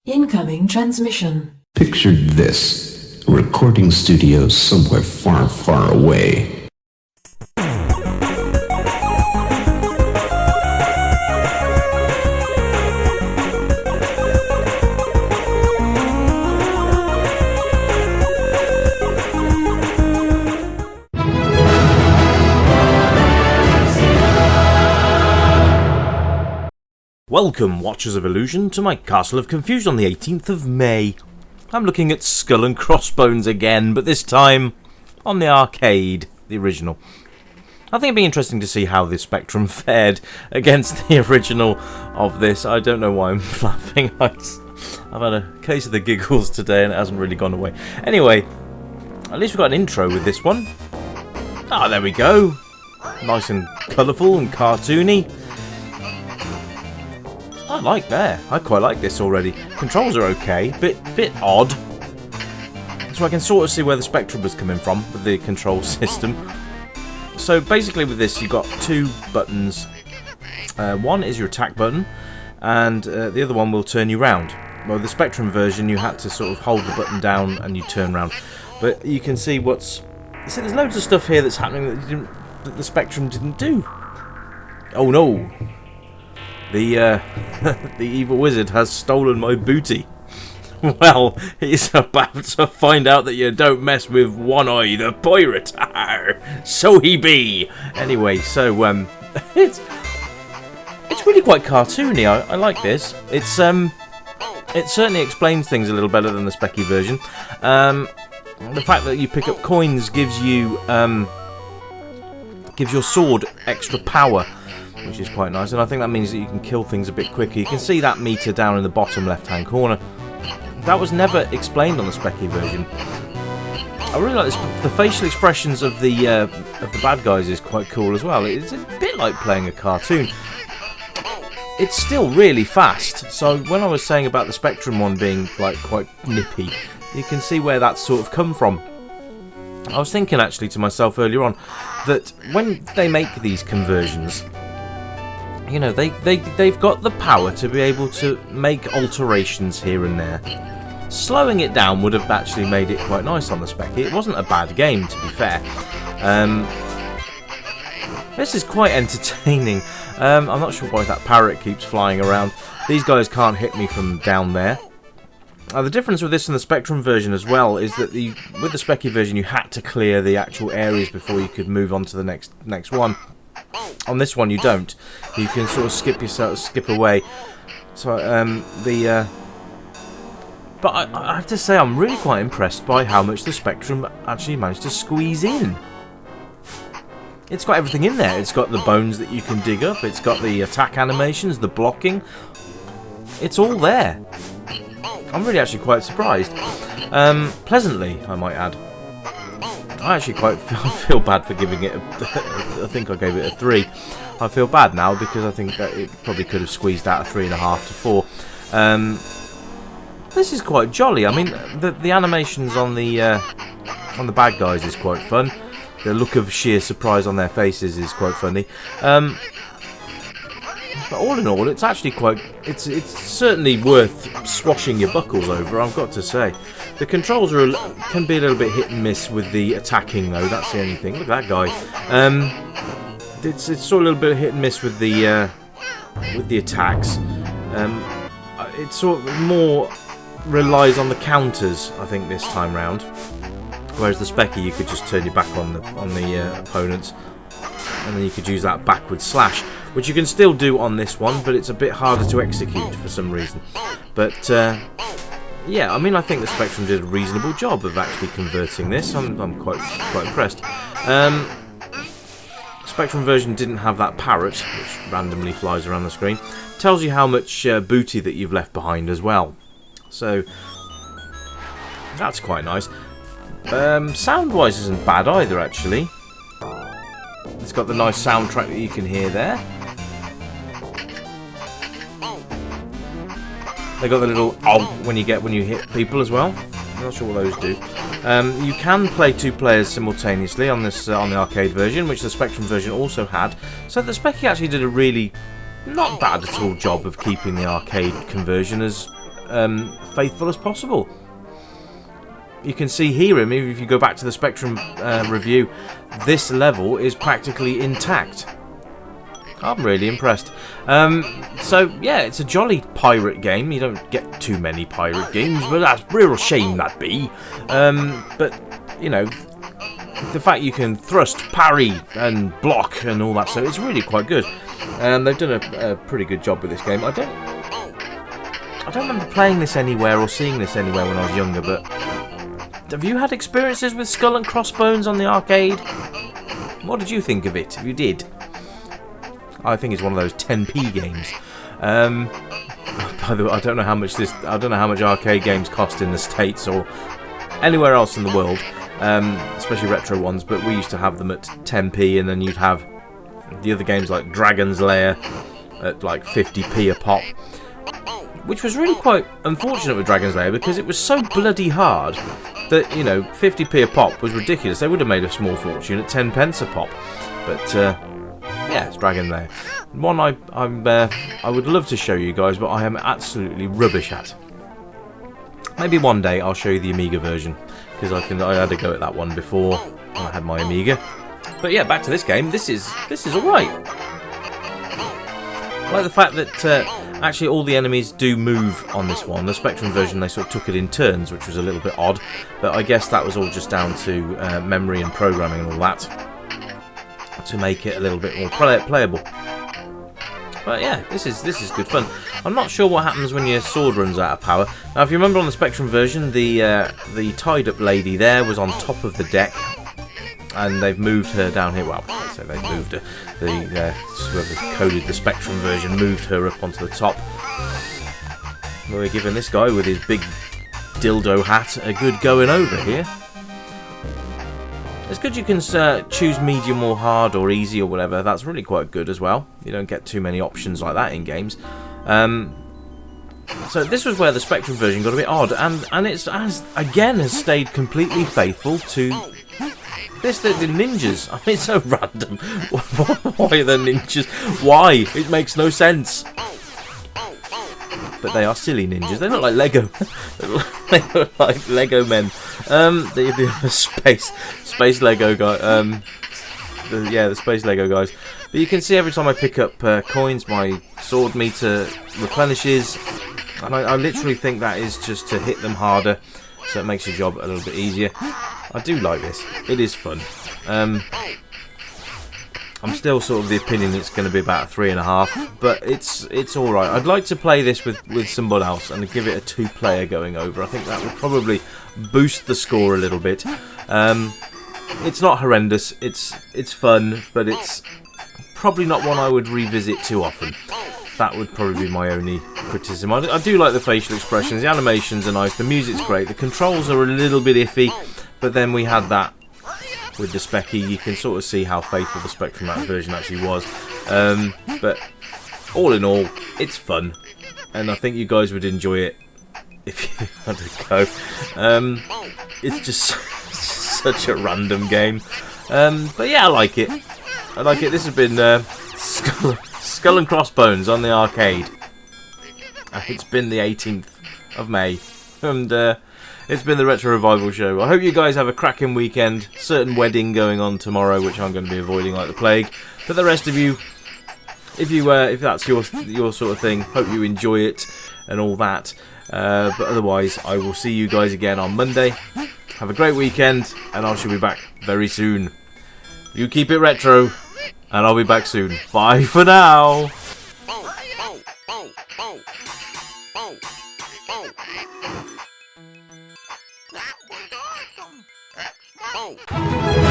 Incoming transmission. Picture this. A recording studio somewhere far, far away. Welcome, Watchers of Illusion, to my Castle of Confusion on the 18th of May. I'm looking at Skull and Crossbones again, but this time on the arcade, the original. I think it'd be interesting to see how the Spectrum fared against the original of this. I don't know why I'm laughing. I've had a case of the giggles today and it hasn't really gone away. Anyway, at least we've got an intro with this one. Ah, there we go. Nice and colourful and cartoony. I quite like this already. Controls are okay, bit odd. So I can sort of see where the Spectrum was coming from with the control system. So basically with this you've got two buttons. One is your attack button and the other one will turn you round. Well, the Spectrum version you had to sort of hold the button down and you turn round. But you can see there's loads of stuff here that's happening that the Spectrum didn't do. Oh no! The evil wizard has stolen my booty. Well, he's about to find out that you don't mess with One Eye the pirate. So he be. Anyway, so it's really quite cartoony. I like this. It certainly explains things a little better than the Specky version. The fact that you pick up coins gives your sword extra power, which is quite nice, and I think that means that you can kill things a bit quicker. You can see that meter down in the bottom left-hand corner. That was never explained on the Specky version. I really like this. The facial expressions of the bad guys is quite cool as well. It's a bit like playing a cartoon. It's still really fast. So when I was saying about the Spectrum one being like quite nippy, you can see where that's sort of come from. I was thinking actually to myself earlier on that when they make these conversions, you know, they've got the power to be able to make alterations here and there. Slowing it down would have actually made it quite nice on the Specky. It wasn't a bad game, to be fair. This is quite entertaining. I'm not sure why that parrot keeps flying around. These guys can't hit me from down there. The difference with this and the Spectrum version as well is that with the Specky version you had to clear the actual areas before you could move on to the next one. On this one you don't. You can sort of skip away. So but I have to say I'm really quite impressed by how much the Spectrum actually managed to squeeze in. It's got everything in there. It's got the bones that you can dig up. It's got the attack animations, the blocking. It's all there. I'm really actually quite surprised. Pleasantly, I might add. I actually quite feel bad for giving it I think I gave it a 3. I feel bad now because I think that it probably could have squeezed out a 3.5 to 4. This is quite jolly. I mean, the animations on the bad guys is quite fun. The look of sheer surprise on their faces is quite funny. But all in all, it's actually it's certainly worth swashing your buckles over, I've got to say. The controls can be a little bit hit and miss with the attacking though, that's the only thing. Look at that guy. It's sort of a little bit hit and miss with the attacks. It sort of more relies on the counters, I think, this time round. Whereas the Specky, you could just turn your back on the opponents, and then you could use that backward slash, which you can still do on this one, but it's a bit harder to execute for some reason. But yeah, I mean, I think the Spectrum did a reasonable job of actually converting this. I'm quite impressed. Spectrum version didn't have that parrot, which randomly flies around the screen. Tells you how much booty that you've left behind as well. So that's quite nice. Sound-wise isn't bad either, actually. It's got the nice soundtrack that you can hear there. They got the little "oh" when you hit people as well. I'm not sure what those do. You can play 2 players simultaneously on this on the arcade version, which the Spectrum version also had. So the Specky actually did a really not bad at all job of keeping the arcade conversion as faithful as possible. You can see here, if you go back to the Spectrum review, this level is practically intact. I'm really impressed. So, yeah, it's a jolly pirate game. You don't get too many pirate games, but that's a real shame that be. But, you know, the fact you can thrust, parry, and block and all that, so it's really quite good. And they've done a pretty good job with this game. I don't remember playing this anywhere or seeing this anywhere when I was younger, but have you had experiences with Skull and Crossbones on the arcade? What did you think of it, if you did? I think it's one of those 10p games. By the way, I don't know how much arcade games cost in the States or anywhere else in the world, especially retro ones, but we used to have them at 10p, and then you'd have the other games like Dragon's Lair at like 50p a pop, which was really quite unfortunate with Dragon's Lair because it was so bloody hard that, you know, 50p a pop was ridiculous. They would have made a small fortune at 10 pence a pop. But yeah, it's Dragon's Lair. One I would love to show you guys, but I am absolutely rubbish at. Maybe one day I'll show you the Amiga version, because I had to go at that one before I had my Amiga. But yeah, back to this game. This is alright. I like the fact that actually all the enemies do move on this one. The Spectrum version, they sort of took it in turns, which was a little bit odd, but I guess that was all just down to memory and programming and all that to make it a little bit more playable. But yeah, this is good fun. I'm not sure what happens when your sword runs out of power. Now, if you remember on the Spectrum version, the tied up lady there was on top of the deck, and they've moved her down here. Well, let's say they've moved her. Whoever coded the Spectrum version moved her up onto the top. We're giving this guy with his big dildo hat a good going over here. It's good you can choose medium or hard or easy or whatever. That's really quite good as well. You don't get too many options like that in games. So this was where the Spectrum version got a bit odd, and it's has stayed completely faithful to this. The ninjas. I mean, it's so random. Why are the ninjas? Why? It makes no sense. But they are silly ninjas. They look like Lego. They look like Lego men. The space Lego guy. The space Lego guys. But you can see every time I pick up coins, my sword meter replenishes, and I literally think that is just to hit them harder, so it makes your job a little bit easier. I do like this. It is fun. I'm still sort of the opinion it's going to be about a 3.5, but it's all right. I'd like to play this with somebody else and give it a 2-player going over. I think that would probably boost the score a little bit. It's not horrendous. It's fun, but it's probably not one I would revisit too often. That would probably be my only criticism. I do like the facial expressions. The animations are nice. The music's great. The controls are a little bit iffy, but then we had that with the Specky. You can sort of see how faithful the Spectrum version actually was. But all in all, it's fun, and I think you guys would enjoy it if you had a go. It's just such a random game. But yeah, I like it. This has been Skull and Crossbones on the arcade. It's been the 18th of May, and it's been the Retro Revival Show. I hope you guys have a cracking weekend. Certain wedding going on tomorrow, which I'm going to be avoiding like the plague. For the rest of you, if that's your sort of thing, hope you enjoy it and all that. But otherwise, I will see you guys again on Monday. Have a great weekend, and I shall be back very soon. You keep it retro, and I'll be back soon. Bye for now. That was awesome.